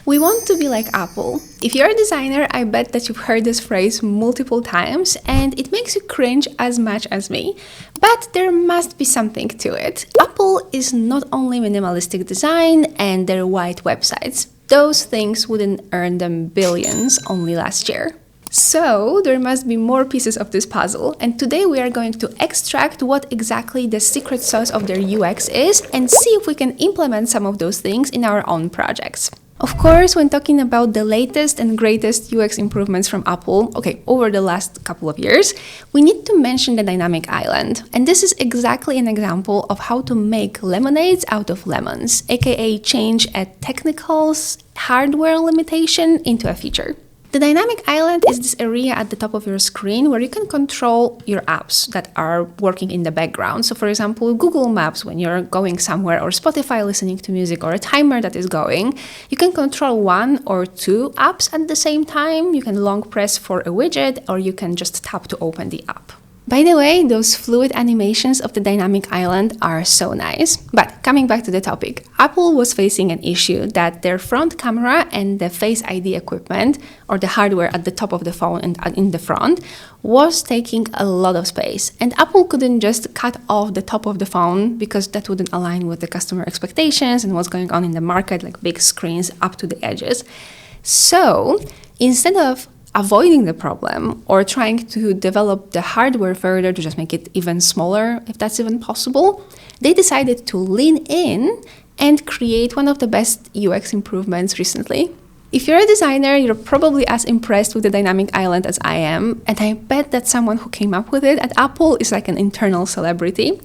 We want to be like Apple. If you're a designer, I bet that you've heard this phrase multiple times and it makes you cringe as much as me. But there must be something to it. Apple is not only minimalistic design and their white websites. Those things wouldn't earn them billions only last year. So there must be more pieces of this puzzle, and today we are going to extract what exactly the secret sauce of their UX is and see if we can implement some of those things in our own projects. Of course, when talking about the latest and greatest UX improvements from Apple, over the last couple of years, we need to mention the dynamic island. And this is exactly an example of how to make lemonades out of lemons, aka change a technical hardware limitation into a feature. The dynamic island is this area at the top of your screen where you can control your apps that are working in the background. So for example, Google Maps when you're going somewhere, or Spotify listening to music, or a timer that is going. You can control one or two apps at the same time. You can long press for a widget, or you can just tap to open the app. By the way, those fluid animations of the dynamic island are so nice. But coming back to the topic, Apple was facing an issue that their front camera and the Face ID equipment, or the hardware at the top of the phone and in the front, was taking a lot of space. And Apple couldn't just cut off the top of the phone because that wouldn't align with the customer expectations and what's going on in the market, like big screens up to the edges. So instead of avoiding the problem or trying to develop the hardware further to just make it even smaller, if that's even possible, they decided to lean in and create one of the best UX improvements recently. If you're a designer, you're probably as impressed with the dynamic island as I am, and I bet that someone who came up with it at Apple is like an internal celebrity.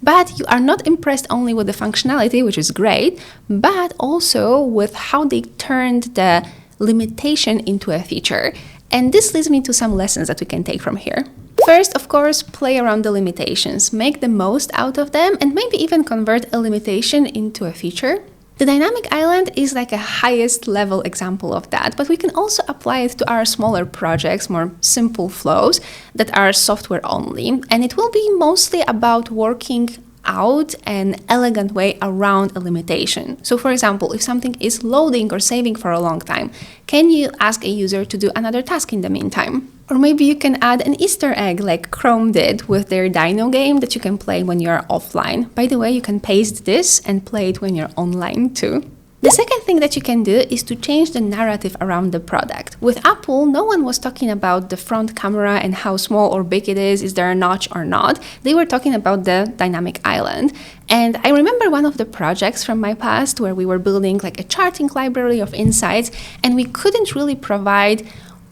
But you are not impressed only with the functionality, which is great, but also with how they turned the limitation into a feature. And this leads me to some lessons that we can take from here. First, of course, play around the limitations, make the most out of them, and maybe even convert a limitation into a feature. The dynamic island is like a highest level example of that, but we can also apply it to our smaller projects, more simple flows that are software only. And it will be mostly about working out an elegant way around a limitation. So for example, if something is loading or saving for a long time, can you ask a user to do another task in the meantime? Or maybe you can add an Easter egg like Chrome did with their Dino game that you can play when you're offline. By the way, you can paste this and play it when you're online too. The second thing that you can do is to change the narrative around the product. With Apple, no one was talking about the front camera and how small or big it is there a notch or not. They were talking about the dynamic island. And I remember one of the projects from my past where we were building like a charting library of insights, and we couldn't really provide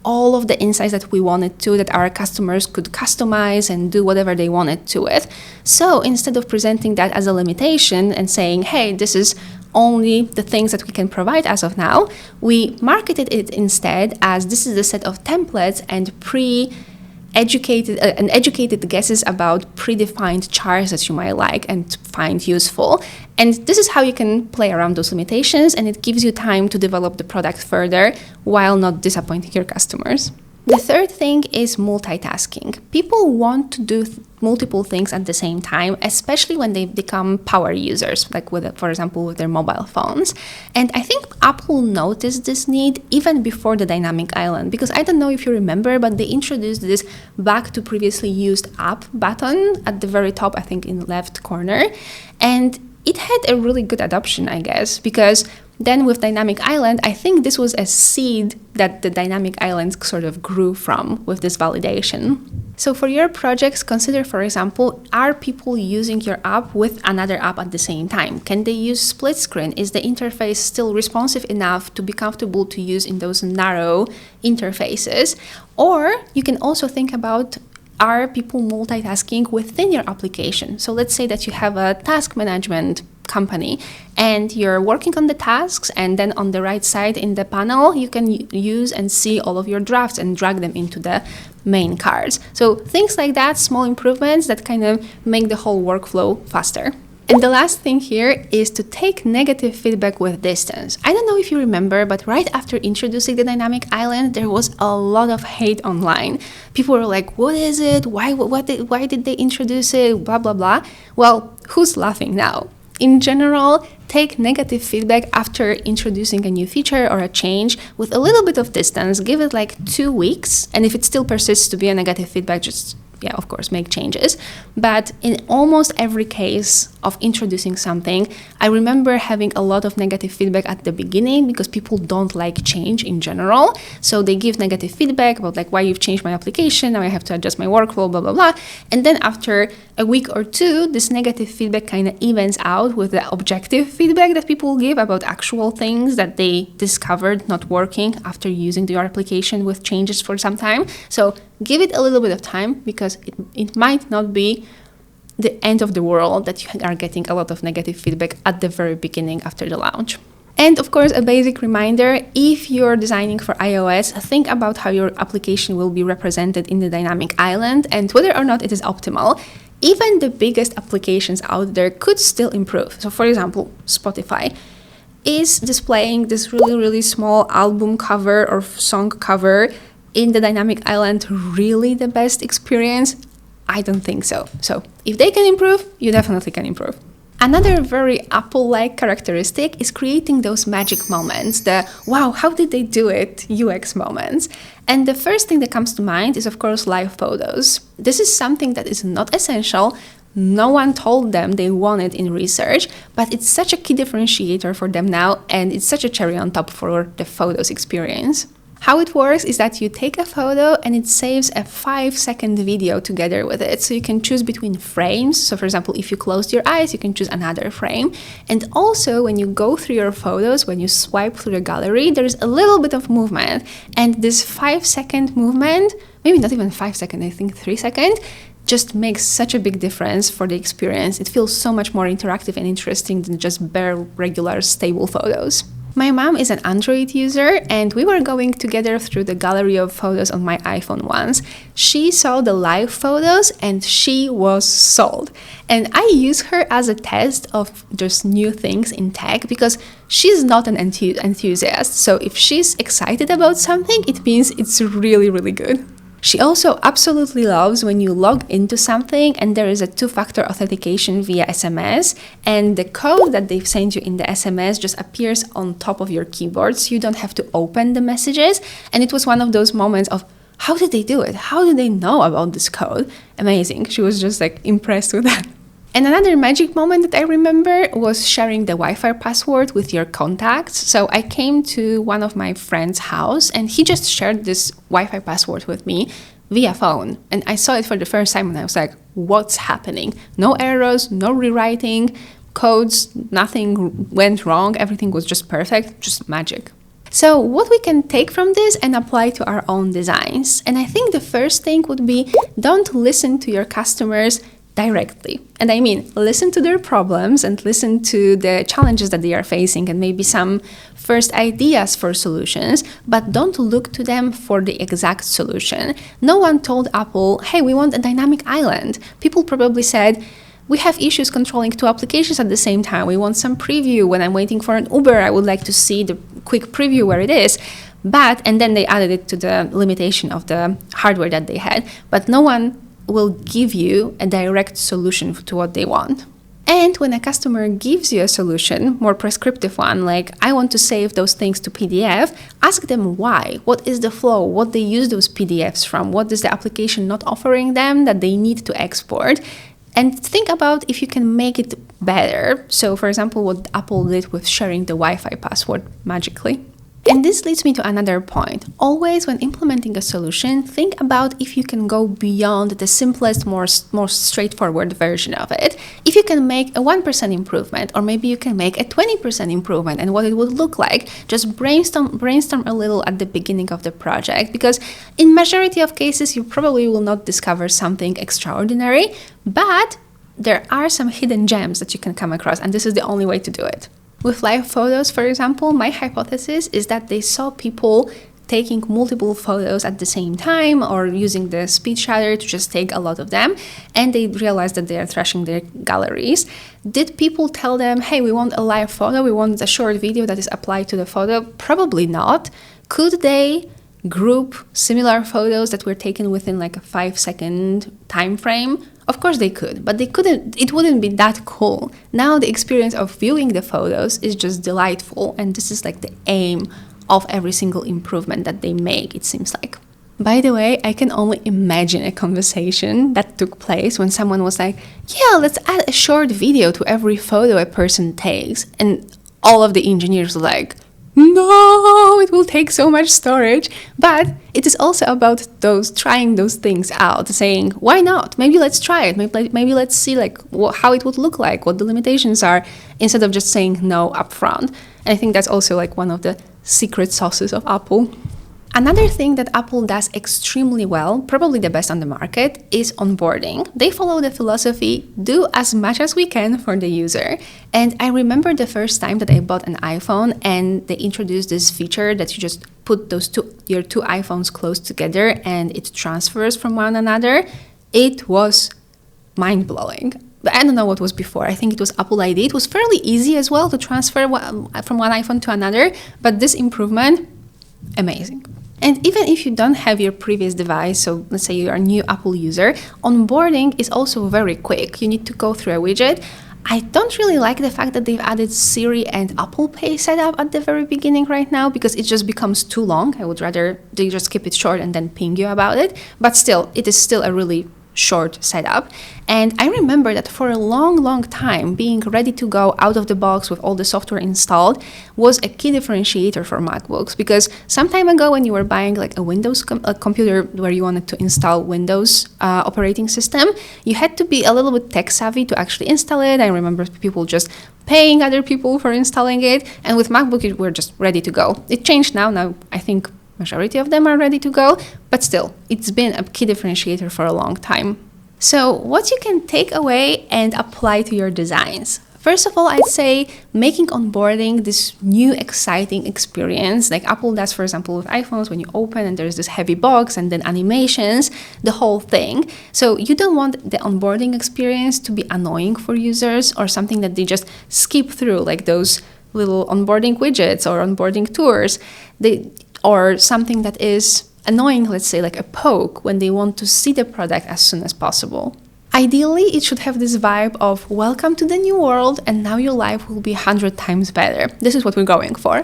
all of the insights that we wanted to, that our customers could customize and do whatever they wanted to it. So instead of presenting that as a limitation and saying, hey, this is only the things that we can provide as of now, we marketed it instead as this is a set of templates and educated guesses about predefined charts that you might like and find useful. And this is how you can play around those limitations, and it gives you time to develop the product further while not disappointing your customers. The third thing is multitasking. People want to do multiple things at the same time, especially when they become power users, like for example, with their mobile phones. And I think Apple noticed this need even before the dynamic island, because I don't know if you remember, but they introduced this back to previously used app button at the very top, I think in the left corner. And it had a really good adoption, I guess, because then with Dynamic Island, I think this was a seed that the Dynamic Island sort of grew from with this validation. So for your projects, consider, for example, are people using your app with another app at the same time? Can they use split screen? Is the interface still responsive enough to be comfortable to use in those narrow interfaces? Or you can also think about, are people multitasking within your application? So let's say that you have a task management company and you're working on the tasks, and then on the right side in the panel, you can use and see all of your drafts and drag them into the main cards. So things like that, small improvements that kind of make the whole workflow faster. And the last thing here is to take negative feedback with distance. I don't know if you remember, but right after introducing the Dynamic Island, there was a lot of hate online. People were like, what is it? Why did they introduce it? Blah, blah, blah. Well, who's laughing now? In general, take negative feedback after introducing a new feature or a change with a little bit of distance. Give it like 2 weeks. And if it still persists to be a negative feedback, just, yeah, of course, make changes. But in almost every case of introducing something, I remember having a lot of negative feedback at the beginning because people don't like change in general. So they give negative feedback about like, why you've changed my application, now I have to adjust my workflow, blah, blah, blah. And then after a week or two, this negative feedback kind of evens out with the objective feedback that people give about actual things that they discovered not working after using your application with changes for some time. So give it a little bit of time because it might not be the end of the world that you are getting a lot of negative feedback at the very beginning after the launch. And of course, a basic reminder, if you're designing for iOS, think about how your application will be represented in the dynamic island and whether or not it is optimal. Even the biggest applications out there could still improve. So for example, Spotify is displaying this really, really small album cover or song cover in the dynamic island really the best experience? I don't think so. So if they can improve, you definitely can improve. Another very Apple-like characteristic is creating those magic moments, the wow, how did they do it UX moments. And the first thing that comes to mind is, of course, live photos. This is something that is not essential. No one told them they want it in research, but it's such a key differentiator for them now, and it's such a cherry on top for the photos experience. How it works is that you take a photo and it saves a 5-second video together with it. So you can choose between frames. So for example, if you closed your eyes, you can choose another frame. And also when you go through your photos, when you swipe through the gallery, there's a little bit of movement. And this 5-second movement, maybe not even 5 seconds, I think 3 seconds, just makes such a big difference for the experience. It feels so much more interactive and interesting than just bare, regular, stable photos. My mom is an Android user and we were going together through the gallery of photos on my iPhone once. She saw the live photos and she was sold. And I use her as a test of just new things in tech because she's not an enthusiast. So if she's excited about something, it means it's really, really good. She also absolutely loves when you log into something and there is a 2-factor authentication via SMS and the code that they've sent you in the SMS just appears on top of your keyboard so you don't have to open the messages. And it was one of those moments of, how did they do it? How did they know about this code? Amazing. She was just like impressed with that. And another magic moment that I remember was sharing the Wi-Fi password with your contacts. So I came to one of my friend's house and he just shared this Wi-Fi password with me via phone. And I saw it for the first time and I was like, what's happening? No errors, no rewriting, codes, nothing went wrong. Everything was just perfect, just magic. So what we can take from this and apply to our own designs. And I think the first thing would be, don't listen to your customers directly. And I mean, listen to their problems and listen to the challenges that they are facing and maybe some first ideas for solutions, but don't look to them for the exact solution. No one told Apple, hey, we want a dynamic island. People probably said, we have issues controlling 2 applications at the same time. We want some preview. When I'm waiting for an Uber, I would like to see the quick preview where it is. And then they added it to the limitation of the hardware that they had. But no one will give you a direct solution to what they want. And when a customer gives you a solution, more prescriptive one, like I want to save those things to PDF, ask them why. What is the flow? What they use those PDFs from? What is the application not offering them that they need to export? And think about if you can make it better. So for example, what Apple did with sharing the Wi-Fi password magically. And this leads me to another point. Always when implementing a solution, think about if you can go beyond the simplest, more straightforward version of it. If you can make a 1% improvement, or maybe you can make a 20% improvement and what it would look like. Just brainstorm a little at the beginning of the project, because in majority of cases, you probably will not discover something extraordinary, but there are some hidden gems that you can come across, and this is the only way to do it. With live photos, for example, my hypothesis is that they saw people taking multiple photos at the same time or using the speed shutter to just take a lot of them, and they realized that they are trashing their galleries. Did people tell them, hey, we want a live photo, we want a short video that is applied to the photo? Probably not. Could they group similar photos that were taken within like a 5-second time frame? Of course they could, but it wouldn't be that cool. Now the experience of viewing the photos is just delightful, and this is like the aim of every single improvement that they make, it seems like. By the way, I can only imagine a conversation that took place when someone was like, yeah, let's add a short video to every photo a person takes. And all of the engineers were like, no, it will take so much storage. But it is also about trying those things out, saying, why not? Maybe let's try it. Maybe let's see like how it would look like, what the limitations are, instead of just saying no upfront. And I think that's also like one of the secret sauces of Apple. Another thing that Apple does extremely well, probably the best on the market, is onboarding. They follow the philosophy, do as much as we can for the user. And I remember the first time that I bought an iPhone and they introduced this feature that you just put your two iPhones close together and it transfers from one another. It was mind-blowing. I don't know what was before. I think it was Apple ID. It was fairly easy as well to transfer from one iPhone to another, but this improvement, amazing. And even if you don't have your previous device, so let's say you're a new Apple user, onboarding is also very quick. You need to go through a widget. I don't really like the fact that they've added Siri and Apple Pay setup at the very beginning right now, because it just becomes too long. I would rather they just keep it short and then ping you about it. But still, it is still a really short setup. And I remember that for a long time, being ready to go out of the box with all the software installed was a key differentiator for MacBooks, because some time ago when you were buying like a Windows computer where you wanted to install Windows operating system, you had to be a little bit tech savvy to actually install it. I remember people just paying other people for installing it, and with MacBook we're just ready to go. It changed now I think majority of them are ready to go, but still, it's been a key differentiator for a long time. So what you can take away and apply to your designs. First of all, I'd say making onboarding this new exciting experience, like Apple does, for example, with iPhones, when you open and there's this heavy box and then animations, the whole thing. So you don't want the onboarding experience to be annoying for users or something that they just skip through, like those little onboarding widgets or onboarding tours. Or something that is annoying, let's say like a poke, when they want to see the product as soon as possible. Ideally, it should have this vibe of welcome to the new world and now your life will be 100 times better. This is what we're going for.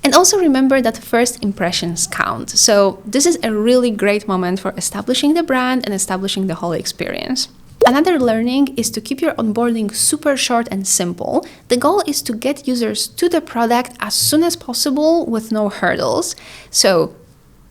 And also remember that first impressions count. So this is a really great moment for establishing the brand and establishing the whole experience. Another learning is to keep your onboarding super short and simple. The goal is to get users to the product as soon as possible with no hurdles. So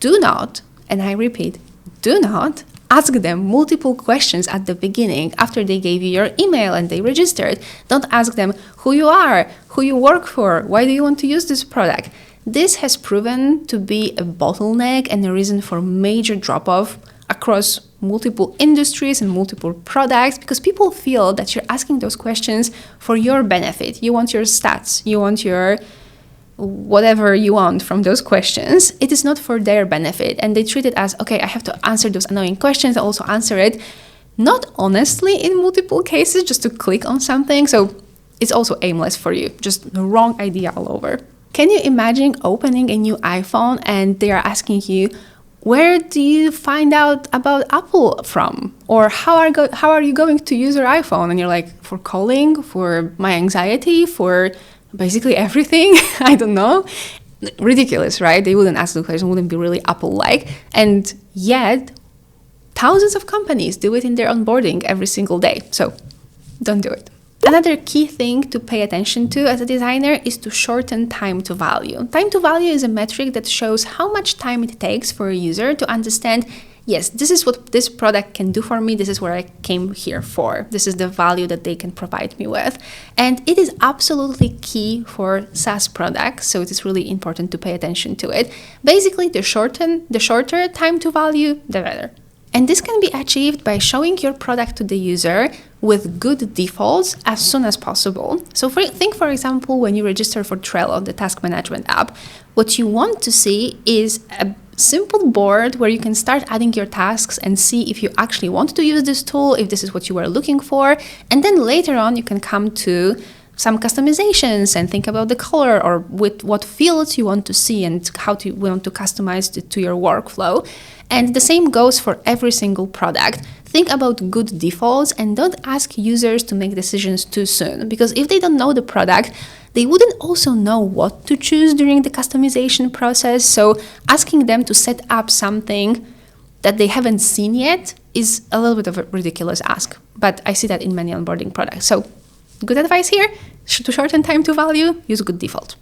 do not, and I repeat, do not ask them multiple questions at the beginning after they gave you your email and they registered. Don't ask them who you are, who you work for, why do you want to use this product. This has proven to be a bottleneck and a reason for major drop-off across multiple industries and multiple products, because people feel that you're asking those questions for your benefit. You want your stats, you want your whatever you want from those questions. It is not for their benefit, and they treat it as, okay, I have to answer those annoying questions, I also answer it not honestly in multiple cases, just to click on something. So it's also aimless for you, just the wrong idea all over. Can you imagine opening a new iPhone and they are asking you, where do you find out about Apple from? Or how are you going to use your iPhone? And you're like, for calling, for my anxiety, for basically everything. I don't know. Ridiculous, right? They wouldn't ask the question, wouldn't be really Apple-like. And yet, thousands of companies do it in their onboarding every single day. So don't do it. Another key thing to pay attention to as a designer is to shorten time to value. Time to value is a metric that shows how much time it takes for a user to understand, yes, this is what this product can do for me, this is what I came here for, this is the value that they can provide me with. And it is absolutely key for SaaS products, so it is really important to pay attention to it. Basically, the shorter time to value, the better. And this can be achieved by showing your product to the user with good defaults as soon as possible. So think, for example, when you register for Trello, the task management app, what you want to see is a simple board where you can start adding your tasks and see if you actually want to use this tool, if this is what you were looking for. And then later on, you can come to some customizations and think about the color or with what fields you want to see and how you want to customize it to your workflow. And the same goes for every single product. think about good defaults and don't ask users to make decisions too soon, because if they don't know the product, they wouldn't also know what to choose during the customization process. So asking them to set up something that they haven't seen yet is a little bit of a ridiculous ask, but I see that in many onboarding products. So good advice here, to shorten time to value, use good default.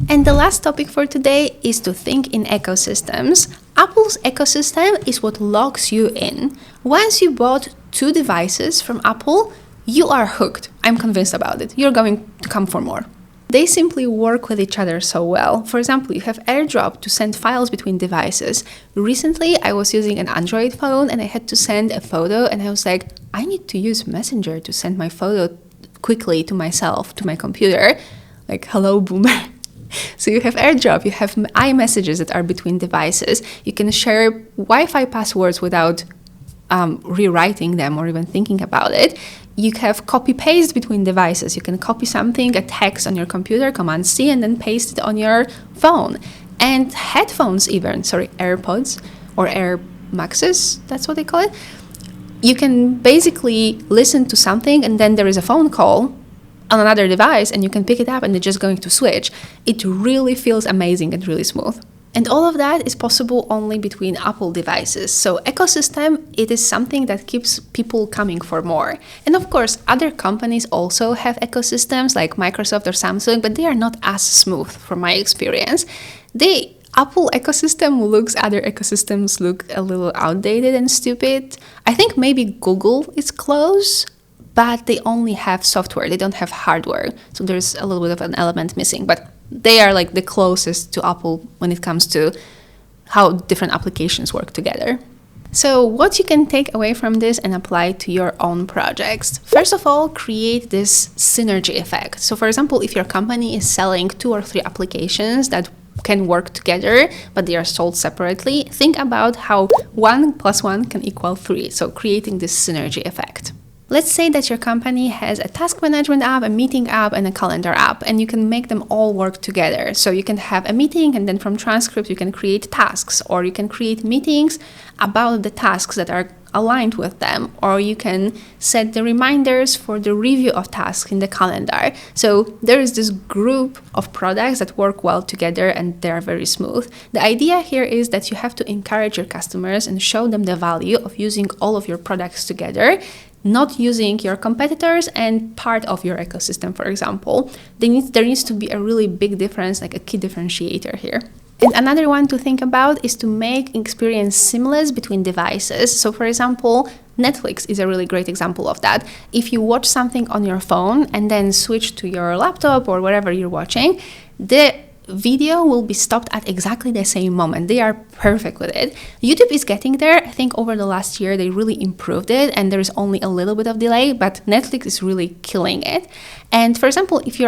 And the last topic for today is to think in ecosystems. Apple's ecosystem is what locks you in. Once you bought 2 devices from Apple, you are hooked. I'm convinced about it. You're going to come for more. They simply work with each other so well. For example, you have Airdrop to send files between devices. Recently, I was using an Android phone and I had to send a photo and I was like, I need to use Messenger to send my photo quickly to myself, to my computer. Like, hello, boomer. So you have Airdrop, you have iMessages that are between devices. You can share Wi-Fi passwords without rewriting them or even thinking about it. You have copy-paste between devices. You can copy something, a text on your computer, Command-C, and then paste it on your phone. And headphones even, AirPods or Air Maxes, that's what they call it. You can basically listen to something and then there is a phone call on another device and you can pick it up and it's just going to switch. It really feels amazing and really smooth. And all of that is possible only between Apple devices. So ecosystem, it is something that keeps people coming for more. And of course, other companies also have ecosystems like Microsoft or Samsung, but they are not as smooth from my experience. The Apple ecosystem other ecosystems look a little outdated and stupid. I think maybe Google is close, but they only have software. They don't have hardware. So there's a little bit of an element missing, but they are like the closest to Apple when it comes to how different applications work together. So what you can take away from this and apply to your own projects. First of all, create this synergy effect. So for example, if your company is selling 2 or 3 applications that can work together, but they are sold separately, think about how 1 + 1 can equal 3. So creating this synergy effect. Let's say that your company has a task management app, a meeting app, and a calendar app, and you can make them all work together. So you can have a meeting, and then from transcript, you can create tasks, or you can create meetings about the tasks that are aligned with them, or you can set the reminders for the review of tasks in the calendar. So there is this group of products that work well together and they're very smooth. The idea here is that you have to encourage your customers and show them the value of using all of your products together, not using your competitors and part of your ecosystem, for example. There needs to be a really big difference, like a key differentiator here. And another one to think about is to make experience seamless between devices. So for example, Netflix is a really great example of that. If you watch something on your phone and then switch to your laptop or wherever you're watching, the video will be stopped at exactly the same moment. They are perfect with it. YouTube is getting there. I think over the last year they really improved it and there is only a little bit of delay, but Netflix is really killing it. And for example, if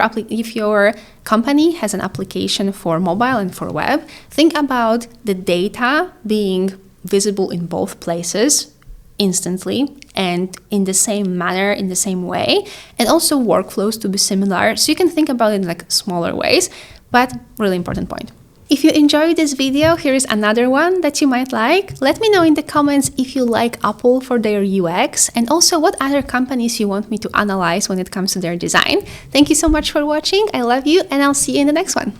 your company has an application for mobile and for web, think about the data being visible in both places instantly and in the same manner, in the same way, and also workflows to be similar. So you can think about it in like smaller ways, but really important point. If you enjoyed this video, here is another one that you might like. Let me know in the comments if you like Apple for their UX and also what other companies you want me to analyze when it comes to their design. Thank you so much for watching. I love you and I'll see you in the next one.